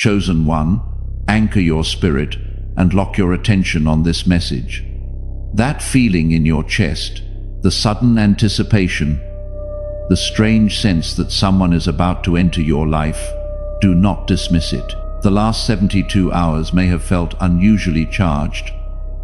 Chosen one, anchor your spirit and lock your attention on this message. That feeling in your chest, the sudden anticipation, the strange sense that someone is about to enter your life, do not dismiss it. The last 72 hours may have felt unusually charged.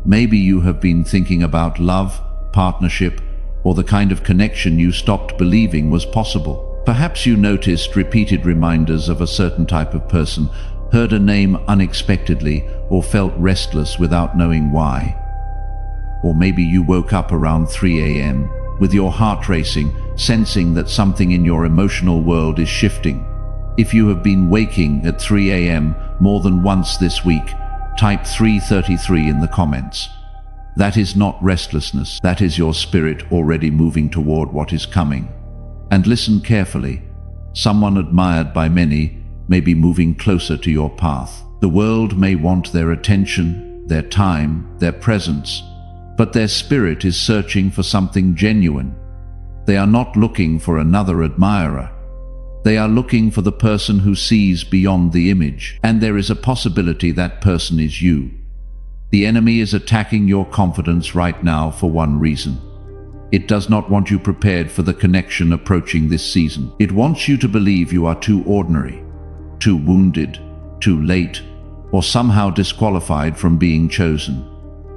Maybe you have been thinking about love, partnership, or the kind of connection you stopped believing was possible. Perhaps you noticed repeated reminders of a certain type of person, heard a name unexpectedly, or felt restless without knowing why. Or maybe you woke up around 3 a.m. with your heart racing, sensing that something in your emotional world is shifting. If you have been waking at 3 a.m. more than once this week, type 333 in the comments. That is not restlessness, that is your spirit already moving toward what is coming. And listen carefully. Someone admired by many may be moving closer to your path. The world may want their attention, their time, their presence, but their spirit is searching for something genuine. They are not looking for another admirer. They are looking for the person who sees beyond the image, and there is a possibility that person is you. The enemy is attacking your confidence right now for one reason. It does not want you prepared for the connection approaching this season. It wants you to believe you are too ordinary, too wounded, too late, or somehow disqualified from being chosen.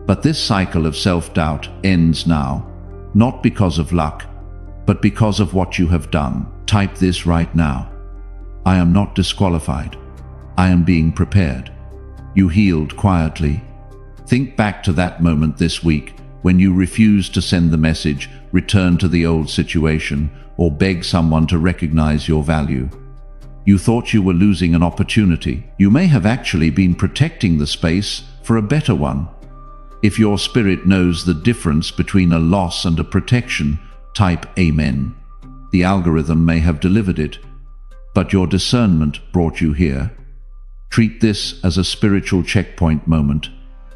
But this cycle of self-doubt ends now, not because of luck, but because of what you have done. Type this right now. I am not disqualified. I am being prepared. You healed quietly. Think back to that moment this week when you refused to send the message, return to the old situation, or beg someone to recognize your value. You thought you were losing an opportunity. You may have actually been protecting the space for a better one. If your spirit knows the difference between a loss and a protection, type Amen. The algorithm may have delivered it, but your discernment brought you here. Treat this as a spiritual checkpoint moment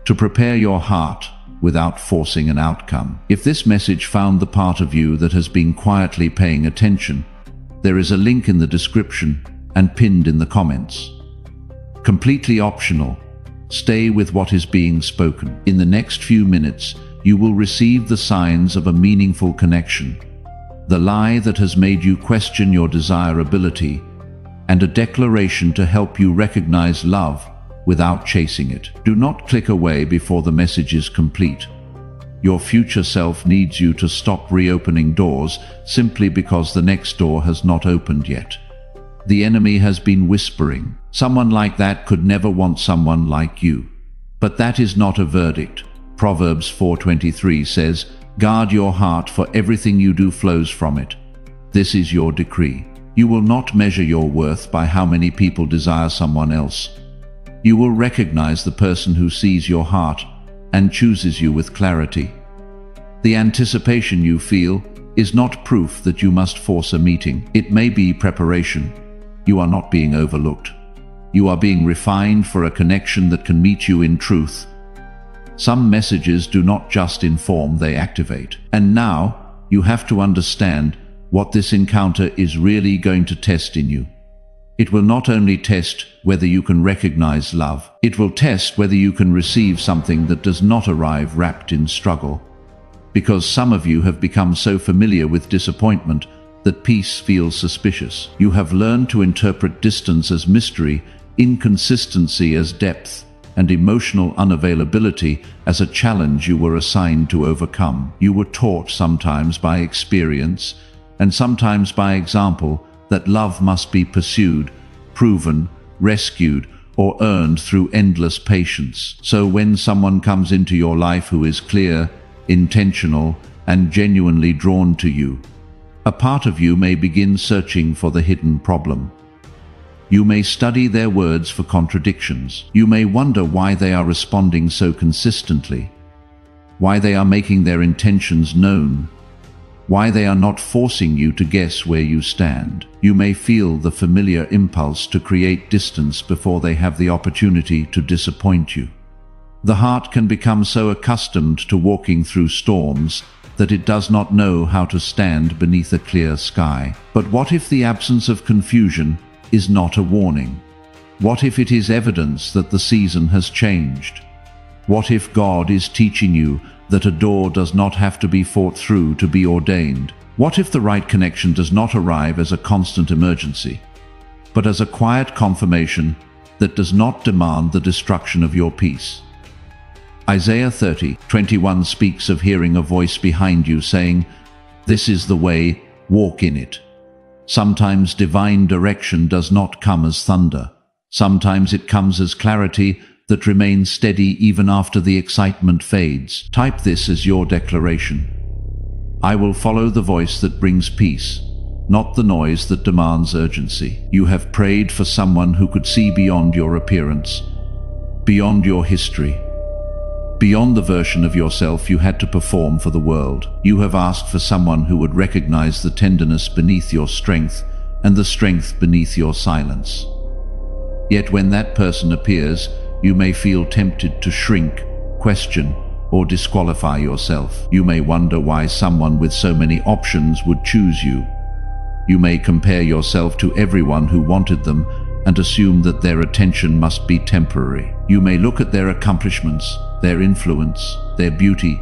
to prepare your heart without forcing an outcome. If this message found the part of you that has been quietly paying attention, there is a link in the description and pinned in the comments. Completely optional. Stay with what is being spoken. In the next few minutes, you will receive the signs of a meaningful connection, the lie that has made you question your desirability, and a declaration to help you recognize love without chasing it. Do not click away before the message is complete. Your future self needs you to stop reopening doors simply because the next door has not opened yet. The enemy has been whispering, someone like that could never want someone like you. But that is not a verdict. Proverbs 4:23 says, guard your heart, for everything you do flows from it. This is your decree. You will not measure your worth by how many people desire someone else. You will recognize the person who sees your heart and chooses you with clarity. The anticipation you feel is not proof that you must force a meeting. It may be preparation. You are not being overlooked. You are being refined for a connection that can meet you in truth. Some messages do not just inform, they activate. And now, you have to understand what this encounter is really going to test in you. It will not only test whether you can recognize love, it will test whether you can receive something that does not arrive wrapped in struggle. Because some of you have become so familiar with disappointment that peace feels suspicious. You have learned to interpret distance as mystery, inconsistency as depth, and emotional unavailability as a challenge you were assigned to overcome. You were taught, sometimes by experience and sometimes by example, that love must be pursued, proven, rescued, or earned through endless patience. So when someone comes into your life who is clear, intentional, and genuinely drawn to you, a part of you may begin searching for the hidden problem. You may study their words for contradictions. You may wonder why they are responding so consistently, why they are making their intentions known, why they are not forcing you to guess where you stand. You may feel the familiar impulse to create distance before they have the opportunity to disappoint you. The heart can become so accustomed to walking through storms that it does not know how to stand beneath a clear sky. But what if the absence of confusion is not a warning? What if it is evidence that the season has changed? What if God is teaching you that a door does not have to be fought through to be ordained? What if the right connection does not arrive as a constant emergency, but as a quiet confirmation that does not demand the destruction of your peace? Isaiah 30:21 speaks of hearing a voice behind you saying, "This is the way, walk in it." Sometimes divine direction does not come as thunder. Sometimes it comes as clarity that remains steady even after the excitement fades. Type this as your declaration. I will follow the voice that brings peace, not the noise that demands urgency. You have prayed for someone who could see beyond your appearance, beyond your history, beyond the version of yourself you had to perform for the world. You have asked for someone who would recognize the tenderness beneath your strength and the strength beneath your silence. Yet when that person appears, you may feel tempted to shrink, question, or disqualify yourself. You may wonder why someone with so many options would choose you. You may compare yourself to everyone who wanted them and assume that their attention must be temporary. You may look at their accomplishments, their influence, their beauty,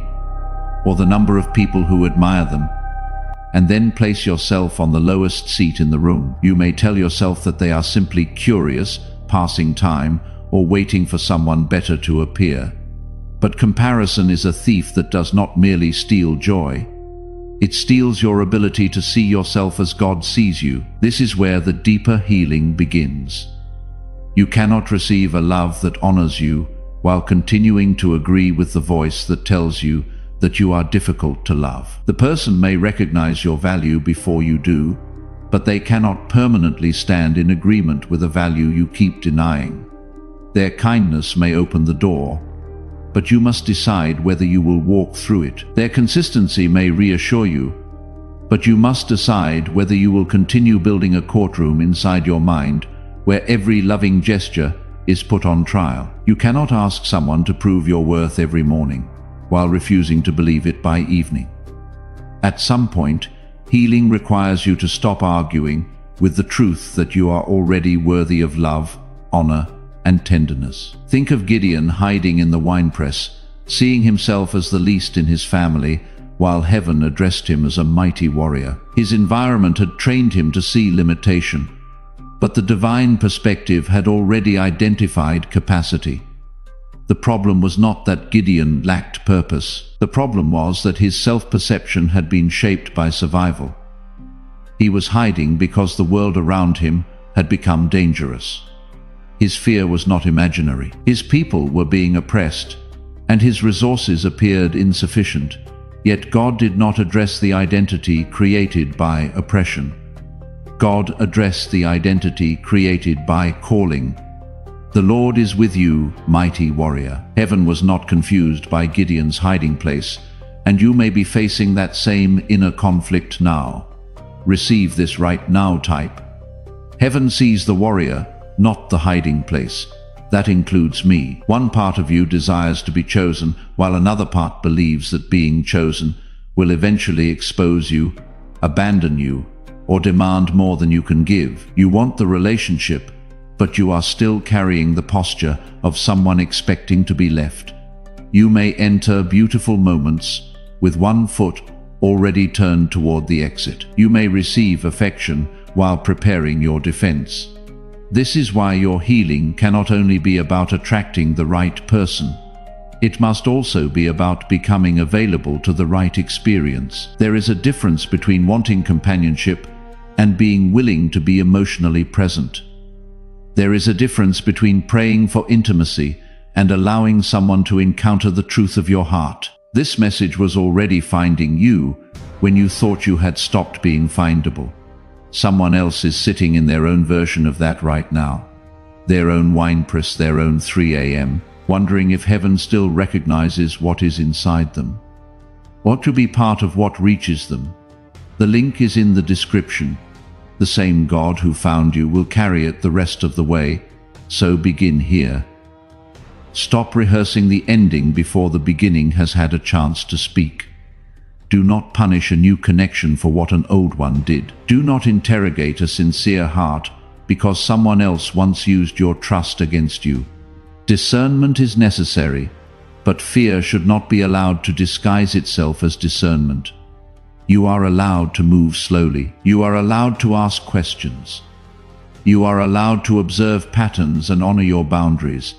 or the number of people who admire them, and then place yourself on the lowest seat in the room. You may tell yourself that they are simply curious, passing time, or waiting for someone better to appear. But comparison is a thief that does not merely steal joy. It steals your ability to see yourself as God sees you. This is where the deeper healing begins. You cannot receive a love that honors you while continuing to agree with the voice that tells you that you are difficult to love. The person may recognize your value before you do, but they cannot permanently stand in agreement with a value you keep denying. Their kindness may open the door, but you must decide whether you will walk through it. Their consistency may reassure you, but you must decide whether you will continue building a courtroom inside your mind where every loving gesture is put on trial. You cannot ask someone to prove your worth every morning while refusing to believe it by evening. At some point, healing requires you to stop arguing with the truth that you are already worthy of love, honor, and tenderness. Think of Gideon hiding in the winepress, seeing himself as the least in his family, while heaven addressed him as a mighty warrior. His environment had trained him to see limitation, but the divine perspective had already identified capacity. The problem was not that Gideon lacked purpose. The problem was that his self-perception had been shaped by survival. He was hiding because the world around him had become dangerous. His fear was not imaginary. His people were being oppressed, and his resources appeared insufficient. Yet God did not address the identity created by oppression. God addressed the identity created by calling. The Lord is with you, mighty warrior. Heaven was not confused by Gideon's hiding place, and you may be facing that same inner conflict now. Receive this right now. Type. Heaven sees the warrior, not the hiding place. That includes me. One part of you desires to be chosen, while another part believes that being chosen will eventually expose you, abandon you, or demand more than you can give. You want the relationship, but you are still carrying the posture of someone expecting to be left. You may enter beautiful moments with one foot already turned toward the exit. You may receive affection while preparing your defense. This is why your healing cannot only be about attracting the right person. It must also be about becoming available to the right experience. There is a difference between wanting companionship and being willing to be emotionally present. There is a difference between praying for intimacy and allowing someone to encounter the truth of your heart. This message was already finding you when you thought you had stopped being findable. Someone else is sitting in their own version of that right now. Their own winepress, their own 3 a.m., wondering if heaven still recognizes what is inside them. Or to be part of what reaches them. The link is in the description. The same God who found you will carry it the rest of the way, so begin here. Stop rehearsing the ending before the beginning has had a chance to speak. Do not punish a new connection for what an old one did. Do not interrogate a sincere heart because someone else once used your trust against you. Discernment is necessary, but fear should not be allowed to disguise itself as discernment. You are allowed to move slowly. You are allowed to ask questions. You are allowed to observe patterns and honor your boundaries.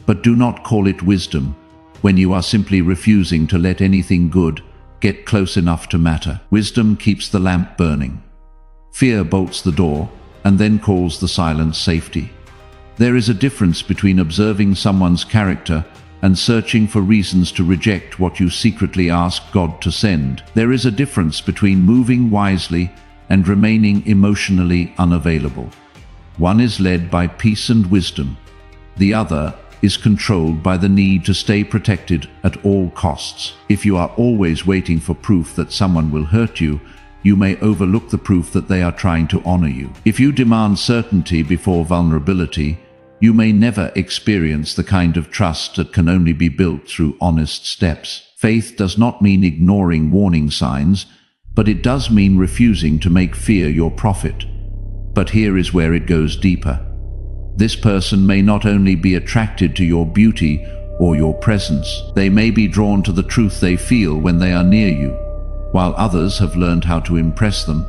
But do not call it wisdom when you are simply refusing to let anything good get close enough to matter. Wisdom keeps the lamp burning. Fear bolts the door and then calls the silence safety. There is a difference between observing someone's character and searching for reasons to reject what you secretly ask God to send. There is a difference between moving wisely and remaining emotionally unavailable. One is led by peace and wisdom. The other is controlled by the need to stay protected at all costs. If you are always waiting for proof that someone will hurt you, you may overlook the proof that they are trying to honor you. If you demand certainty before vulnerability, you may never experience the kind of trust that can only be built through honest steps. Faith does not mean ignoring warning signs, but it does mean refusing to make fear your prophet. But here is where it goes deeper. This person may not only be attracted to your beauty or your presence, they may be drawn to the truth they feel when they are near you. While others have learned how to impress them,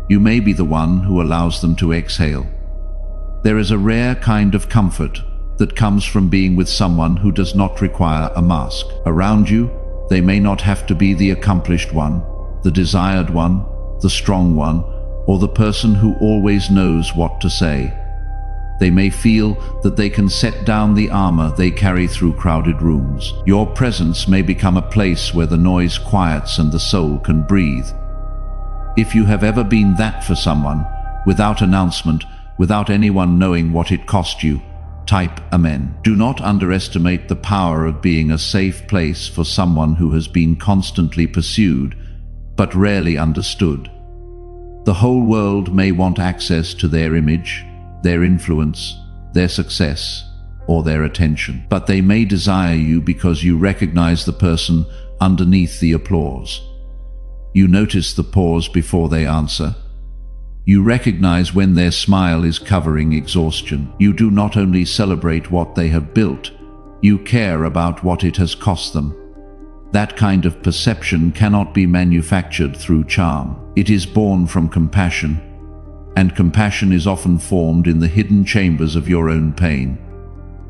you may be the one who allows them to exhale. There is a rare kind of comfort that comes from being with someone who does not require a mask. Around you, they may not have to be the accomplished one, the desired one, the strong one, or the person who always knows what to say. They may feel that they can set down the armor they carry through crowded rooms. Your presence may become a place where the noise quiets and the soul can breathe. If you have ever been that for someone, without announcement, without anyone knowing what it cost you, type Amen. Do not underestimate the power of being a safe place for someone who has been constantly pursued, but rarely understood. The whole world may want access to their image, their influence, their success, or their attention. But they may desire you because you recognize the person underneath the applause. You notice the pause before they answer. You recognize when their smile is covering exhaustion. You do not only celebrate what they have built, you care about what it has cost them. That kind of perception cannot be manufactured through charm. It is born from compassion, and compassion is often formed in the hidden chambers of your own pain.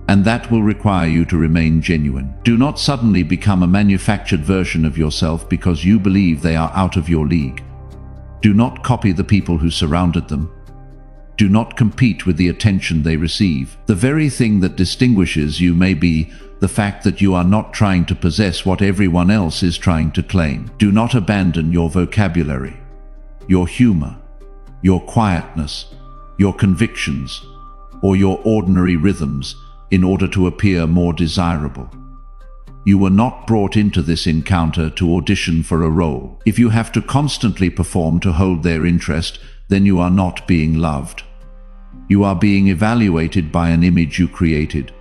And that will require you to remain genuine. Do not suddenly become a manufactured version of yourself because you believe they are out of your league. Do not copy the people who surrounded them. Do not compete with the attention they receive. The very thing that distinguishes you may be the fact that you are not trying to possess what everyone else is trying to claim. Do not abandon your vocabulary, your humor, your quietness, your convictions, or your ordinary rhythms in order to appear more desirable. You were not brought into this encounter to audition for a role. If you have to constantly perform to hold their interest, then you are not being loved. You are being evaluated by an image you created.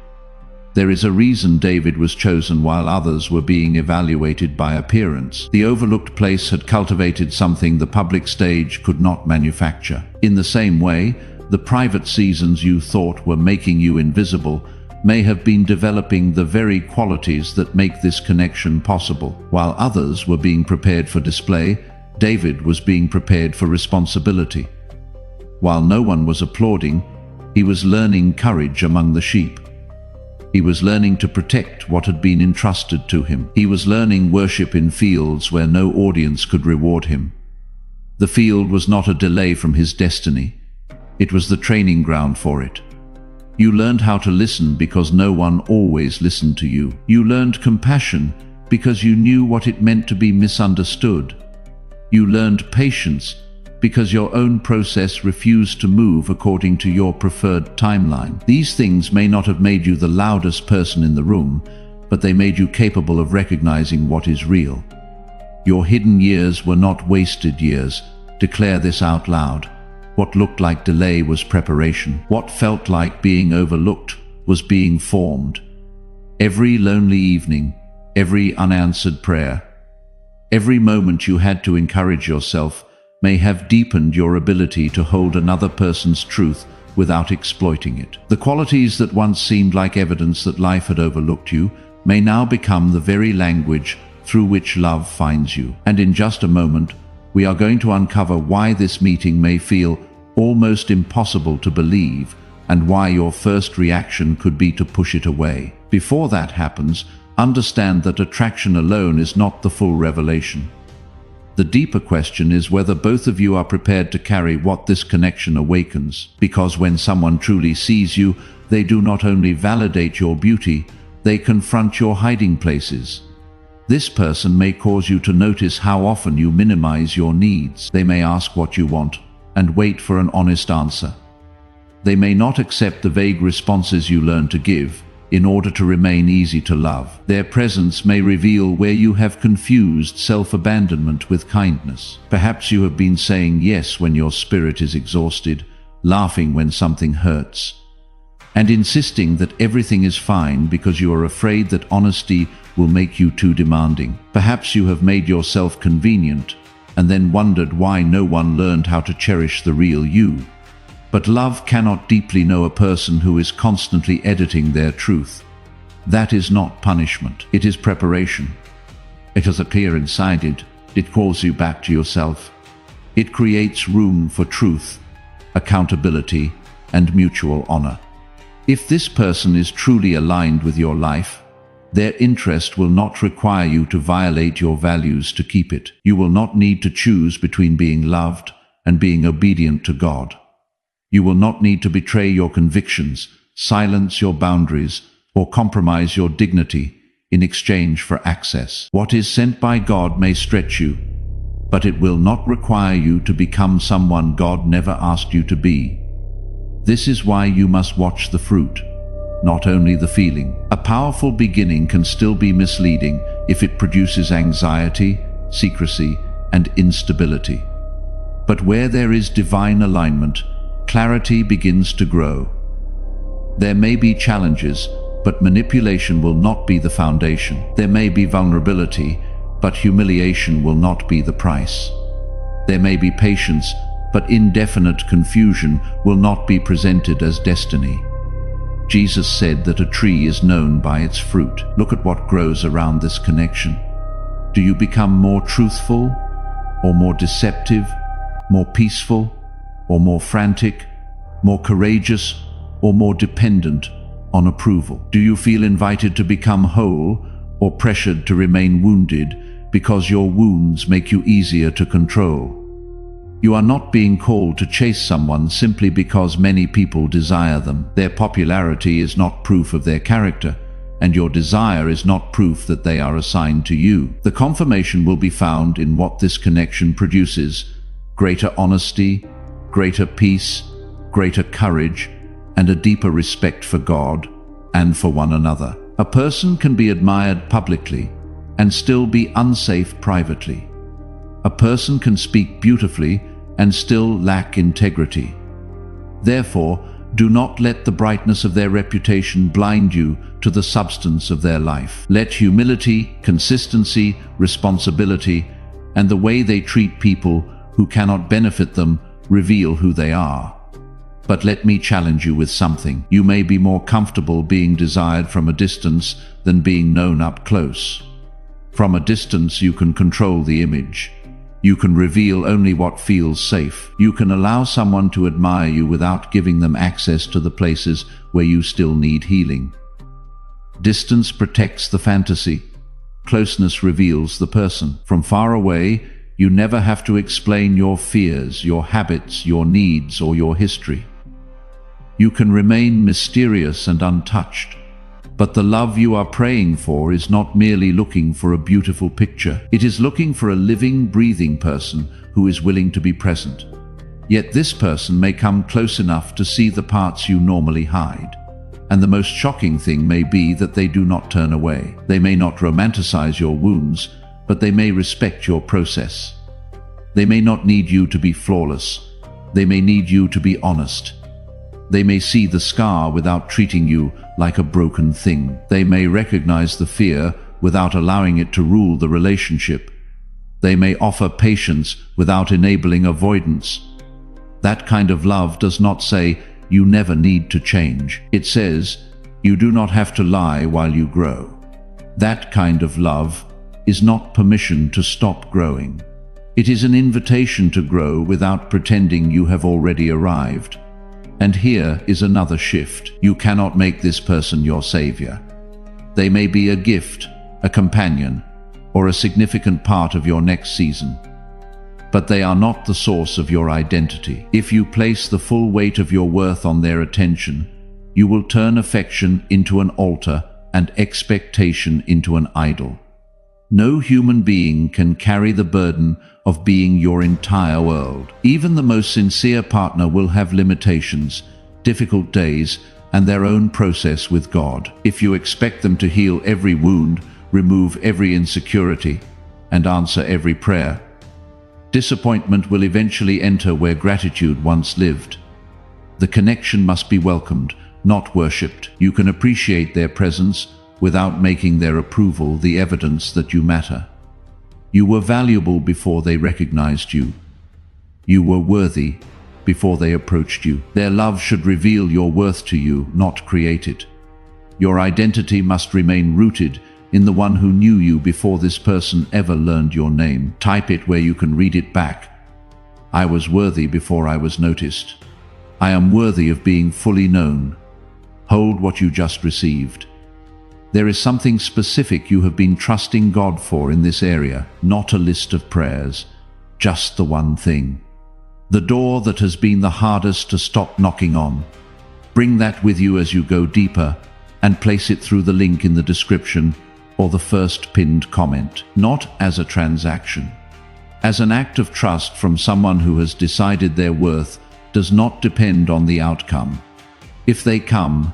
There is a reason David was chosen while others were being evaluated by appearance. The overlooked place had cultivated something the public stage could not manufacture. In the same way, the private seasons you thought were making you invisible may have been developing the very qualities that make this connection possible. While others were being prepared for display, David was being prepared for responsibility. While no one was applauding, he was learning courage among the sheep. He was learning to protect what had been entrusted to him. He was learning worship in fields where no audience could reward him. The field was not a delay from his destiny. It was the training ground for it. You learned how to listen because no one always listened to you. You learned compassion because you knew what it meant to be misunderstood. You learned patience because your own process refused to move according to your preferred timeline. These things may not have made you the loudest person in the room, but they made you capable of recognizing what is real. Your hidden years were not wasted years. Declare this out loud. What looked like delay was preparation. What felt like being overlooked was being formed. Every lonely evening, every unanswered prayer, every moment you had to encourage yourself may have deepened your ability to hold another person's truth without exploiting it. The qualities that once seemed like evidence that life had overlooked you may now become the very language through which love finds you. And in just a moment, we are going to uncover why this meeting may feel almost impossible to believe, and why your first reaction could be to push it away. Before that happens, understand that attraction alone is not the full revelation. The deeper question is whether both of you are prepared to carry what this connection awakens, because when someone truly sees you, they do not only validate your beauty, they confront your hiding places. This person may cause you to notice how often you minimize your needs. They may ask what you want and wait for an honest answer. They may not accept the vague responses you learn to give in order to remain easy to love. Their presence may reveal where you have confused self-abandonment with kindness. Perhaps you have been saying yes when your spirit is exhausted, laughing when something hurts, and insisting that everything is fine because you are afraid that honesty will make you too demanding. Perhaps you have made yourself convenient and then wondered why no one learned how to cherish the real you. But love cannot deeply know a person who is constantly editing their truth. That is not punishment. It is preparation. It has a clear inside it. It calls you back to yourself. It creates room for truth, accountability, and mutual honor. If this person is truly aligned with your life, their interest will not require you to violate your values to keep it. You will not need to choose between being loved and being obedient to God. You will not need to betray your convictions, silence your boundaries, or compromise your dignity in exchange for access. What is sent by God may stretch you, but it will not require you to become someone God never asked you to be. This is why you must watch the fruit, not only the feeling. A powerful beginning can still be misleading if it produces anxiety, secrecy, and instability. But where there is divine alignment, clarity begins to grow. There may be challenges, but manipulation will not be the foundation. There may be vulnerability, but humiliation will not be the price. There may be patience, but indefinite confusion will not be presented as destiny. Jesus said that a tree is known by its fruit. Look at what grows around this connection. Do you become more truthful, or more deceptive, more peaceful, or more frantic, more courageous, or more dependent on approval? Do you feel invited to become whole, or pressured to remain wounded because your wounds make you easier to control? You are not being called to chase someone simply because many people desire them. Their popularity is not proof of their character, and your desire is not proof that they are assigned to you. The confirmation will be found in what this connection produces: greater honesty, greater peace, greater courage, and a deeper respect for God and for one another. A person can be admired publicly and still be unsafe privately. A person can speak beautifully and still lack integrity. Therefore, do not let the brightness of their reputation blind you to the substance of their life. Let humility, consistency, responsibility, and the way they treat people who cannot benefit them reveal who they are. But let me challenge you with something. You may be more comfortable being desired from a distance than being known up close. From a distance, you can control the image. You can reveal only what feels safe. You can allow someone to admire you without giving them access to the places where you still need healing. Distance protects the fantasy. Closeness reveals the person. From far away, you never have to explain your fears, your habits, your needs, or your history. You can remain mysterious and untouched. But the love you are praying for is not merely looking for a beautiful picture. It is looking for a living, breathing person who is willing to be present. Yet this person may come close enough to see the parts you normally hide. And the most shocking thing may be that they do not turn away. They may not romanticize your wounds, but they may respect your process. They may not need you to be flawless. They may need you to be honest. They may see the scar without treating you like a broken thing. They may recognize the fear without allowing it to rule the relationship. They may offer patience without enabling avoidance. That kind of love does not say, you never need to change. It says, you do not have to lie while you grow. That kind of love is not permission to stop growing. It is an invitation to grow without pretending you have already arrived. And here is another shift. You cannot make this person your savior. They may be a gift, a companion, or a significant part of your next season. But they are not the source of your identity. If you place the full weight of your worth on their attention, you will turn affection into an altar and expectation into an idol. No human being can carry the burden of being your entire world. Even the most sincere partner will have limitations, difficult days, and their own process with God. If you expect them to heal every wound, remove every insecurity, and answer every prayer, disappointment will eventually enter where gratitude once lived. The connection must be welcomed, not worshipped. You can appreciate their presence without making their approval the evidence that you matter. You were valuable before they recognized you. You were worthy before they approached you. Their love should reveal your worth to you, not create it. Your identity must remain rooted in the one who knew you before this person ever learned your name. Type it where you can read it back. I was worthy before I was noticed. I am worthy of being fully known. Hold what you just received. There is something specific you have been trusting God for in this area, not a list of prayers, just the one thing. The door that has been the hardest to stop knocking on. Bring that with you as you go deeper and place it through the link in the description or the first pinned comment. Not as a transaction. As an act of trust from someone who has decided their worth does not depend on the outcome. If they come,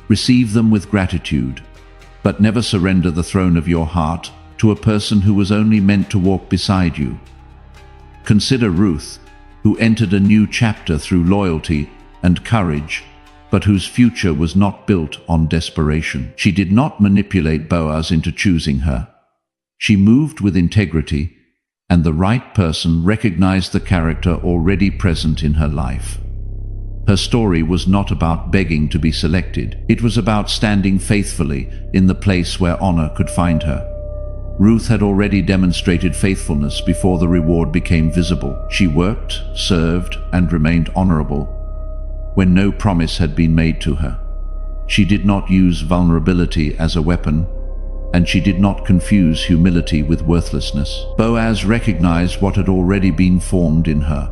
receive them with gratitude, but never surrender the throne of your heart to a person who was only meant to walk beside you. Consider Ruth, who entered a new chapter through loyalty and courage, but whose future was not built on desperation. She did not manipulate Boaz into choosing her. She moved with integrity, and the right person recognized the character already present in her life. Her story was not about begging to be selected. It was about standing faithfully in the place where honor could find her. Ruth had already demonstrated faithfulness before the reward became visible. She worked, served, and remained honorable when no promise had been made to her. She did not use vulnerability as a weapon, and she did not confuse humility with worthlessness. Boaz recognized what had already been formed in her.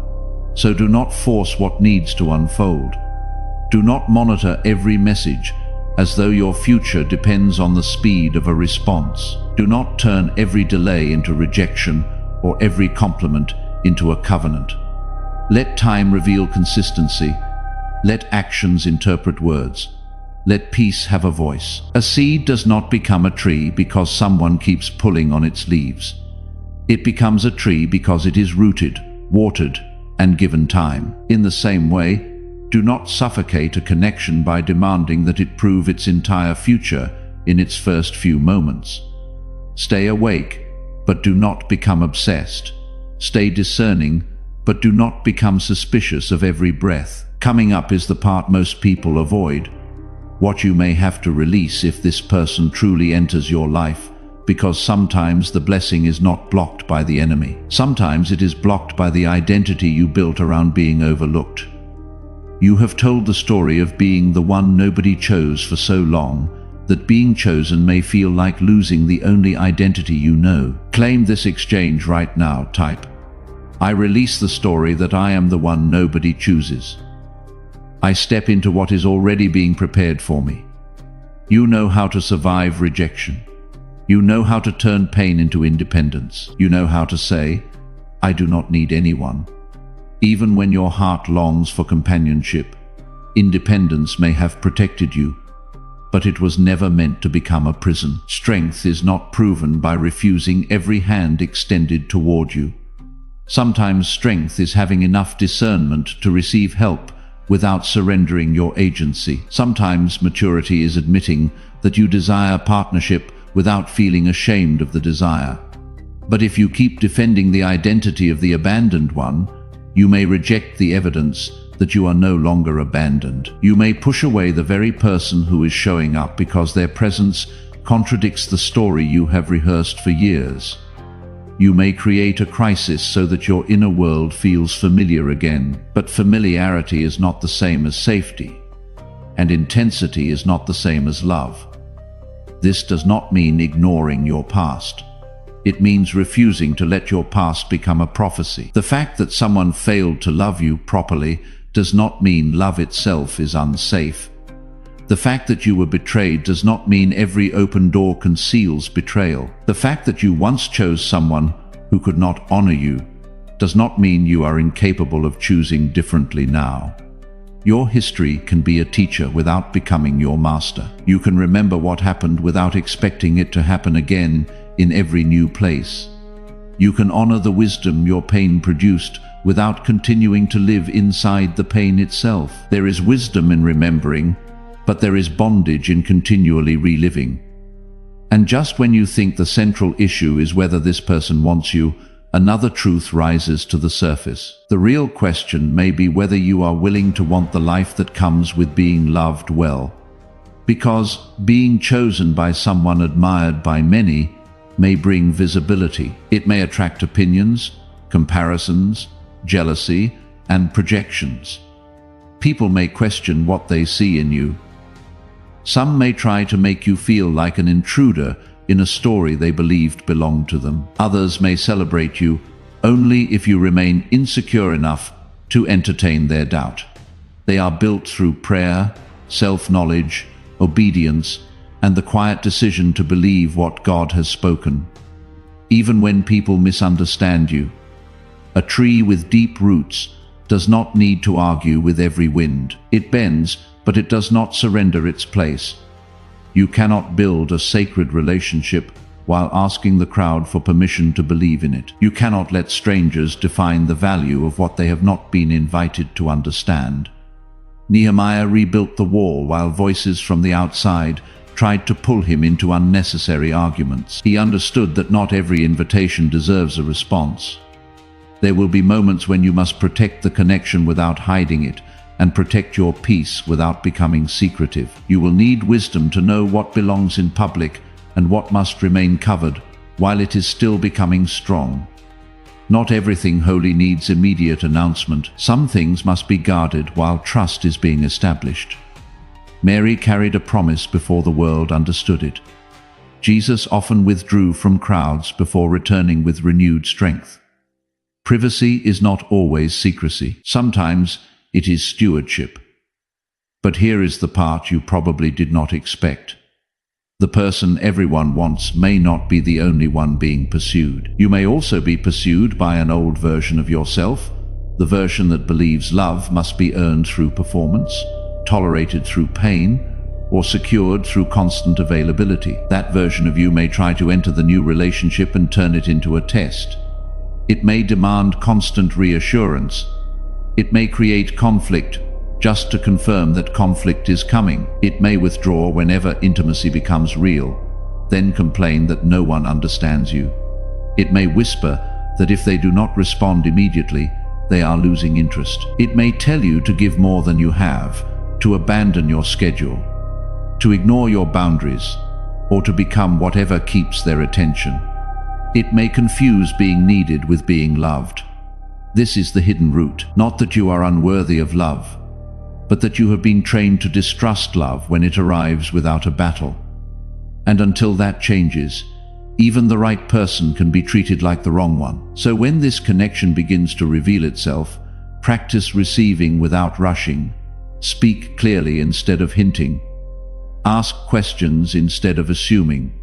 So do not force what needs to unfold. Do not monitor every message as though your future depends on the speed of a response. Do not turn every delay into rejection or every compliment into a covenant. Let time reveal consistency. Let actions interpret words. Let peace have a voice. A seed does not become a tree because someone keeps pulling on its leaves. It becomes a tree because it is rooted, watered, and given time. In the same way, do not suffocate a connection by demanding that it prove its entire future in its first few moments. Stay awake, but do not become obsessed. Stay discerning, but do not become suspicious of every breath. Coming up is the part most people avoid. What you may have to release if this person truly enters your life, because sometimes the blessing is not blocked by the enemy. Sometimes it is blocked by the identity you built around being overlooked. You have told the story of being the one nobody chose for so long that being chosen may feel like losing the only identity you know. Claim this exchange right now. Type, I release the story that I am the one nobody chooses. I step into what is already being prepared for me. You know how to survive rejection. You know how to turn pain into independence. You know how to say, I do not need anyone. Even when your heart longs for companionship, independence may have protected you, but it was never meant to become a prison. Strength is not proven by refusing every hand extended toward you. Sometimes strength is having enough discernment to receive help without surrendering your agency. Sometimes maturity is admitting that you desire partnership without feeling ashamed of the desire. But if you keep defending the identity of the abandoned one, you may reject the evidence that you are no longer abandoned. You may push away the very person who is showing up because their presence contradicts the story you have rehearsed for years. You may create a crisis so that your inner world feels familiar again, but familiarity is not the same as safety, and intensity is not the same as love. This does not mean ignoring your past. It means refusing to let your past become a prophecy. The fact that someone failed to love you properly does not mean love itself is unsafe. The fact that you were betrayed does not mean every open door conceals betrayal. The fact that you once chose someone who could not honor you does not mean you are incapable of choosing differently now. Your history can be a teacher without becoming your master. You can remember what happened without expecting it to happen again in every new place. You can honor the wisdom your pain produced without continuing to live inside the pain itself. There is wisdom in remembering, but there is bondage in continually reliving. And just when you think the central issue is whether this person wants you, another truth rises to the surface. The real question may be whether you are willing to want the life that comes with being loved well. Because being chosen by someone admired by many may bring visibility. It may attract opinions, comparisons, jealousy, and projections. People may question what they see in you. Some may try to make you feel like an intruder in a story they believed belonged to them. Others may celebrate you only if you remain insecure enough to entertain their doubt. They are built through prayer, self-knowledge, obedience, and the quiet decision to believe what God has spoken. Even when people misunderstand you, a tree with deep roots does not need to argue with every wind. It bends, but it does not surrender its place. You cannot build a sacred relationship while asking the crowd for permission to believe in it. You cannot let strangers define the value of what they have not been invited to understand. Nehemiah rebuilt the wall while voices from the outside tried to pull him into unnecessary arguments. He understood that not every invitation deserves a response. There will be moments when you must protect the connection without hiding it, and protect your peace without becoming secretive. You will need wisdom to know what belongs in public and what must remain covered while it is still becoming strong. Not everything holy needs immediate announcement. Some things must be guarded while trust is being established. Mary carried a promise before the world understood it. Jesus often withdrew from crowds before returning with renewed strength. Privacy is not always secrecy. Sometimes it is stewardship. But here is the part you probably did not expect. The person everyone wants may not be the only one being pursued. You may also be pursued by an old version of yourself, the version that believes love must be earned through performance, tolerated through pain, or secured through constant availability. That version of you may try to enter the new relationship and turn it into a test. It may demand constant reassurance. It may create conflict just to confirm that conflict is coming. It may withdraw whenever intimacy becomes real, then complain that no one understands you. It may whisper that if they do not respond immediately, they are losing interest. It may tell you to give more than you have, to abandon your schedule, to ignore your boundaries, or to become whatever keeps their attention. It may confuse being needed with being loved. This is the hidden root. Not that you are unworthy of love, but that you have been trained to distrust love when it arrives without a battle. And until that changes, even the right person can be treated like the wrong one. So when this connection begins to reveal itself, practice receiving without rushing. Speak clearly instead of hinting. Ask questions instead of assuming.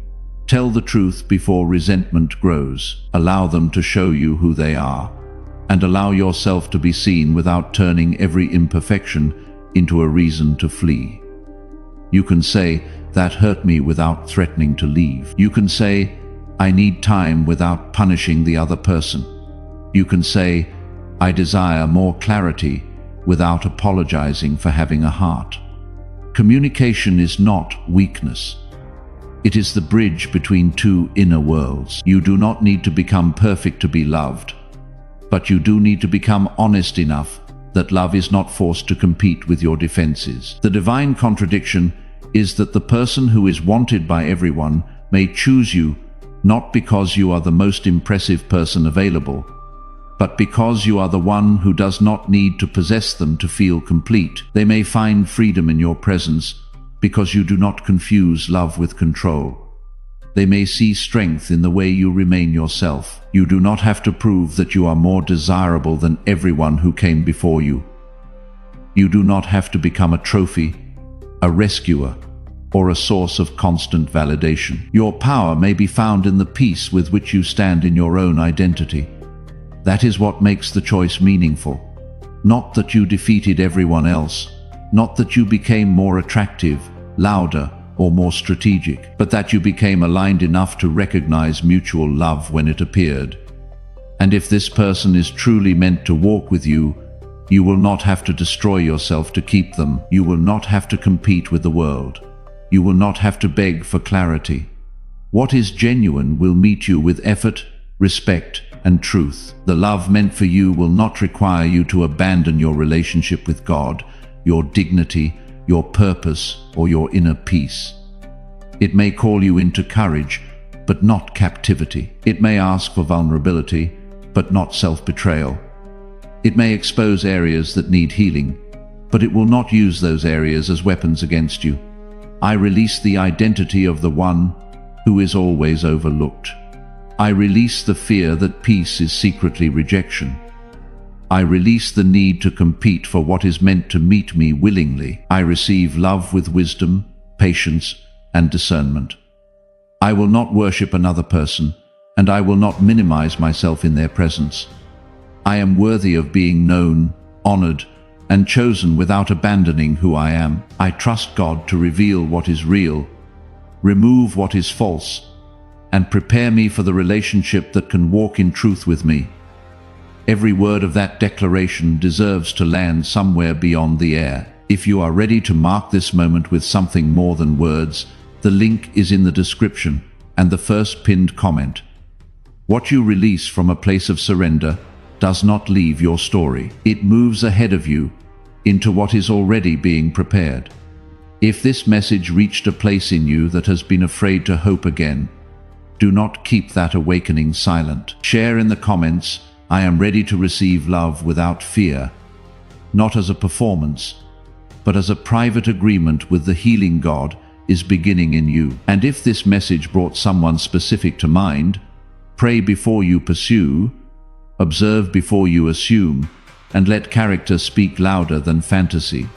Tell the truth before resentment grows. Allow them to show you who they are, and allow yourself to be seen without turning every imperfection into a reason to flee. You can say, "That hurt me," without threatening to leave. You can say, "I need time," without punishing the other person. You can say, "I desire more clarity," without apologizing for having a heart. Communication is not weakness. It is the bridge between two inner worlds. You do not need to become perfect to be loved, but you do need to become honest enough that love is not forced to compete with your defenses. The divine contradiction is that the person who is wanted by everyone may choose you not because you are the most impressive person available, but because you are the one who does not need to possess them to feel complete. They may find freedom in your presence because you do not confuse love with control. They may see strength in the way you remain yourself. You do not have to prove that you are more desirable than everyone who came before you. You do not have to become a trophy, a rescuer, or a source of constant validation. Your power may be found in the peace with which you stand in your own identity. That is what makes the choice meaningful. Not that you defeated everyone else, not that you became more attractive, louder, or more strategic, but that you became aligned enough to recognize mutual love when it appeared. And if this person is truly meant to walk with you, you will not have to destroy yourself to keep them. You will not have to compete with the world. You will not have to beg for clarity. What is genuine will meet you with effort, respect, and truth. The love meant for you will not require you to abandon your relationship with God, your dignity, your purpose, or your inner peace. It may call you into courage, but not captivity. It may ask for vulnerability, but not self-betrayal. It may expose areas that need healing, but it will not use those areas as weapons against you. I release the identity of the one who is always overlooked. I release the fear that peace is secretly rejection. I release the need to compete for what is meant to meet me willingly. I receive love with wisdom, patience, and discernment. I will not worship another person, and I will not minimize myself in their presence. I am worthy of being known, honored, and chosen without abandoning who I am. I trust God to reveal what is real, remove what is false, and prepare me for the relationship that can walk in truth with me. Every word of that declaration deserves to land somewhere beyond the air. If you are ready to mark this moment with something more than words, the link is in the description and the first pinned comment. What you release from a place of surrender does not leave your story. It moves ahead of you into what is already being prepared. If this message reached a place in you that has been afraid to hope again, do not keep that awakening silent. Share in the comments, I am ready to receive love without fear, not as a performance, but as a private agreement with the healing God is beginning in you. And if this message brought someone specific to mind, pray before you pursue, observe before you assume, and let character speak louder than fantasy.